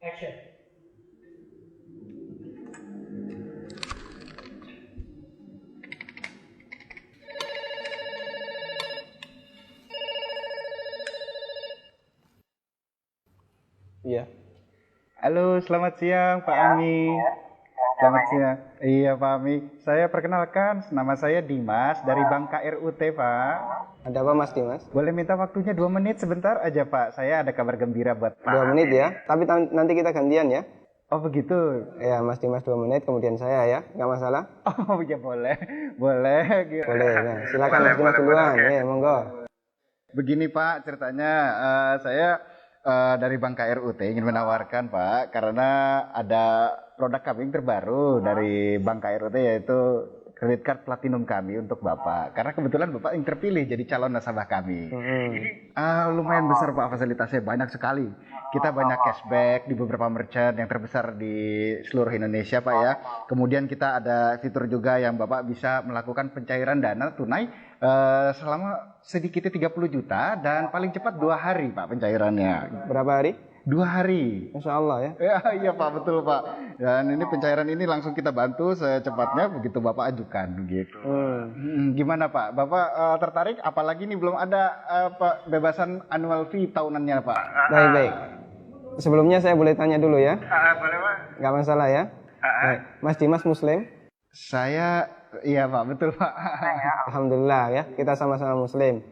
Iya. Halo, selamat siang Pak Ami. Selamat siang. Iya Pak Ami. Saya perkenalkan, nama saya Dimas dari Bank KRUT Pak. Ada apa Mas Dimas? Boleh minta waktunya 2 menit sebentar aja Pak. Saya ada kabar gembira buat Pak. 2 menit ya. Tapi nanti kita gantian ya. Oh begitu. Ya Mas Dimas 2 menit, kemudian saya ya. Nggak masalah? Oh ya boleh. Boleh. Boleh. Nah, silakan Mas Dimas duluan. Ya, monggo. Begini Pak, ceritanya saya dari Bank KRUT ingin menawarkan Pak, karena ada produk kami yang terbaru dari Bank KRUT, yaitu credit card platinum kami untuk Bapak. Karena kebetulan Bapak yang terpilih jadi calon nasabah kami. Lumayan besar Pak fasilitasnya, banyak sekali. Kita banyak cashback di beberapa merchant yang terbesar di seluruh Indonesia Pak ya. Kemudian kita ada fitur juga yang Bapak bisa melakukan pencairan dana tunai selama sedikitnya 30 juta dan paling cepat 2 hari Pak pencairannya. Berapa hari? 2 hari. Masya Allah ya. Ya, iya Pak, betul Pak. Dan ini pencairan ini langsung kita bantu secepatnya begitu Bapak ajukan gitu. Gimana Pak? Bapak tertarik? Apalagi ini belum ada bebasan annual fee tahunannya Pak. Baik. Sebelumnya saya boleh tanya dulu ya? Boleh Pak. Nggak masalah ya? Baik. Mas Dimas Muslim? Saya, iya Pak, betul Pak. Alhamdulillah ya, kita sama-sama Muslim.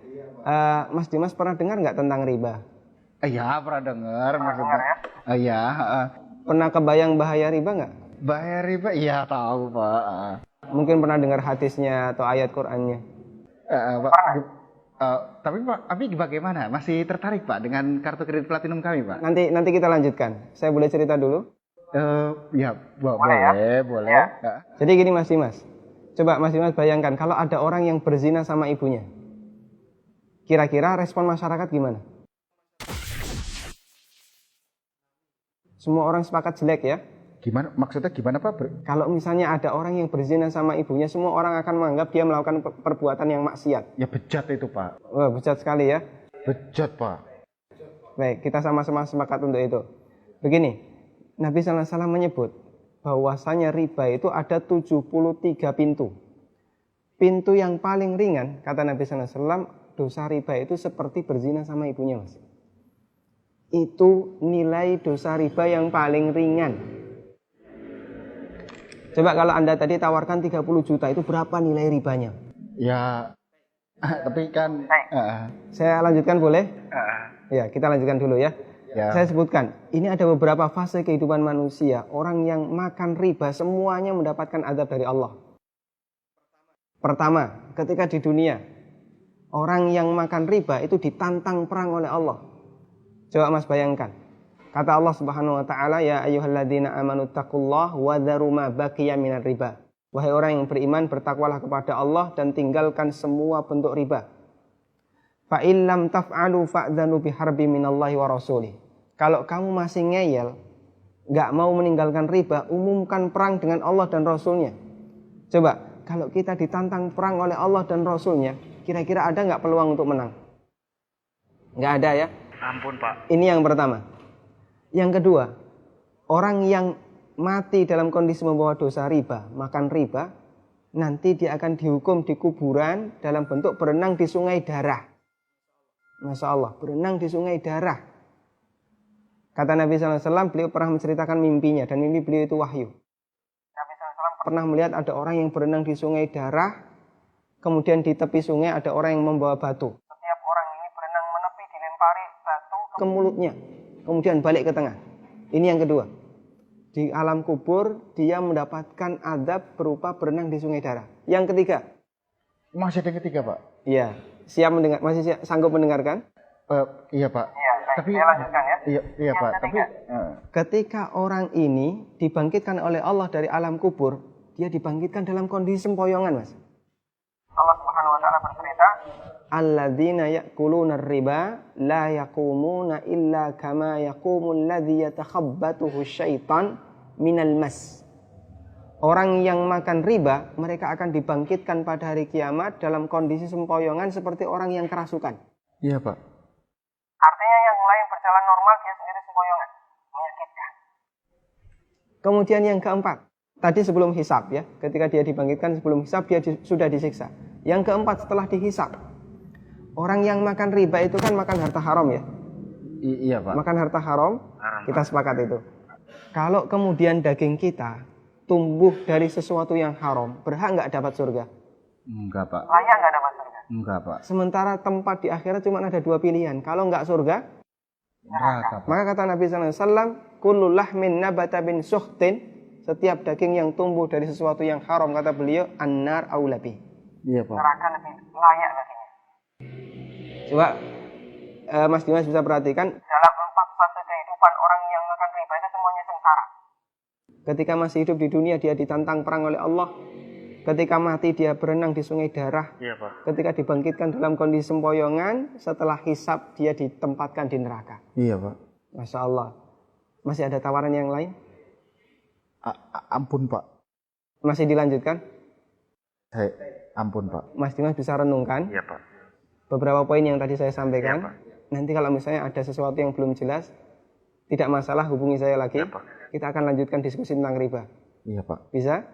Mas Dimas pernah dengar nggak tentang riba? Iya, pernah dengar maksudnya. Iya. Pernah kebayang bahaya riba nggak? Bahaya riba? Iya tahu Pak. Mungkin pernah dengar hadisnya atau ayat Qur'annya. Pak, tapi Pak, Abi bagaimana? Masih tertarik Pak dengan kartu kredit platinum kami Pak? Nanti kita lanjutkan. Saya boleh cerita dulu? Ya, boleh. Ya. Jadi gini Mas Dimas. Coba Mas Dimas bayangkan kalau ada orang yang berzina sama ibunya. Kira-kira respon masyarakat gimana? Semua orang sepakat jelek ya. Gimana? Maksudnya gimana Pak? Kalau misalnya ada orang yang berzina sama ibunya, semua orang akan menganggap dia melakukan perbuatan yang maksiat. Ya bejat itu Pak. Wah, bejat sekali ya. Bejat Pak. Baik, kita sama-sama sepakat untuk itu. Begini, Nabi SAW menyebut bahwasanya riba itu ada 73 pintu. Pintu yang paling ringan, kata Nabi SAW, dosa riba itu seperti berzina sama ibunya Mas. Itu nilai dosa riba yang paling ringan. Coba kalau Anda tadi tawarkan 30 juta, itu berapa nilai ribanya? Ya, tapi kan... Saya lanjutkan boleh? Ya, kita lanjutkan dulu ya. Saya sebutkan, ini ada beberapa fase kehidupan manusia. Orang yang makan riba semuanya mendapatkan azab dari Allah. Pertama, ketika di dunia, orang yang makan riba itu ditantang perang oleh Allah. Coba Mas bayangkan. Kata Allah Subhanahu wa taala, ya ayyuhalladzina amanu taqullaha wa dharu ma baqiya minar riba. Wahai orang yang beriman, bertakwalah kepada Allah dan tinggalkan semua bentuk riba. Fa in lam taf'alu fa'dzanu biharbi minallahi wa rasulih. Kalau kamu masih ngeyel, enggak mau meninggalkan riba, umumkan perang dengan Allah dan Rasulnya. Coba, kalau kita ditantang perang oleh Allah dan Rasulnya, kira-kira ada enggak peluang untuk menang? Enggak ada ya? Ampun Pak. Ini yang pertama. Yang kedua, orang yang mati dalam kondisi membawa dosa riba, makan riba, nanti dia akan dihukum di kuburan dalam bentuk berenang di sungai darah. Masya Allah, berenang di sungai darah. Kata Nabi SAW, beliau pernah menceritakan mimpinya, dan mimpi beliau itu wahyu. Nabi SAW pernah melihat ada orang yang berenang di sungai darah, kemudian di tepi sungai ada orang yang membawa batu. Setiap orang ini berenang menepi, dilempari batu ke mulutnya, kemudian balik ke tengah. Ini yang kedua. Di alam kubur, dia mendapatkan azab berupa berenang di sungai darah. Yang ketiga. Masih ada yang ketiga Pak? Iya. Siap mendengar? Masih sanggup mendengarkan? Iya Pak. Iya, tapi saya lanjutkan ya. Iya Pak. Tapi ketika orang ini dibangkitkan oleh Allah dari alam kubur, dia dibangkitkan dalam kondisi sempoyongan, Mas. Allah Subhanahu wa taala bercerita, alladzina ya'kuluna riba la yaqumuna illa kama yaqumul ladzi yatakhabbathu syaitan minal mas. Orang yang makan riba, mereka akan dibangkitkan pada hari kiamat dalam kondisi sempoyongan seperti orang yang kerasukan. Iya Pak. Artinya yang lain berjalan normal, dia sendiri sempoyongan. Menyakitkan. Kemudian yang keempat, tadi sebelum hisab ya, ketika dia dibangkitkan sebelum hisab dia sudah disiksa. Yang keempat setelah dihisab, orang yang makan riba itu kan makan harta haram ya. Iya Pak. Makan harta haram, kita sepakat itu. Kalau kemudian daging kita tumbuh dari sesuatu yang haram, berhak nggak dapat surga? Enggak Pak. Layak nggak dapat surga? Enggak Pak. Sementara tempat di akhirat cuma ada dua pilihan. Kalau nggak surga, Neraka Pak. maka kata Nabi SAW, kullu lahmin nabata bin suhtin, setiap daging yang tumbuh dari sesuatu yang haram, kata beliau, annar aulabi. Iya Pak. Neraka lebih layak baginya. Coba Mas Dimas bisa perhatikan, dalam 4 fase kehidupan orang yang makan riba itu semuanya sengsara. Ketika masih hidup di dunia dia ditantang perang oleh Allah. Ketika mati dia berenang di sungai darah. Iya Pak. Ketika dibangkitkan dalam kondisi sempoyongan, setelah hisab dia ditempatkan di neraka. Iya Pak. Masya Allah. Masih ada tawaran yang lain? Ampun Pak. Masih dilanjutkan? Ampun Pak. Mas Dimas bisa renungkan Iya Pak. beberapa poin yang tadi saya sampaikan. Iya, Pak. Nanti kalau misalnya ada sesuatu yang belum jelas, tidak masalah, hubungi saya lagi. Iya, Pak. Kita akan lanjutkan diskusi tentang riba. Iya Pak. Bisa?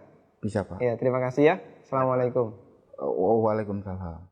Bisa Pak. Ya, terima kasih ya. Assalamualaikum. Waalaikumsalam.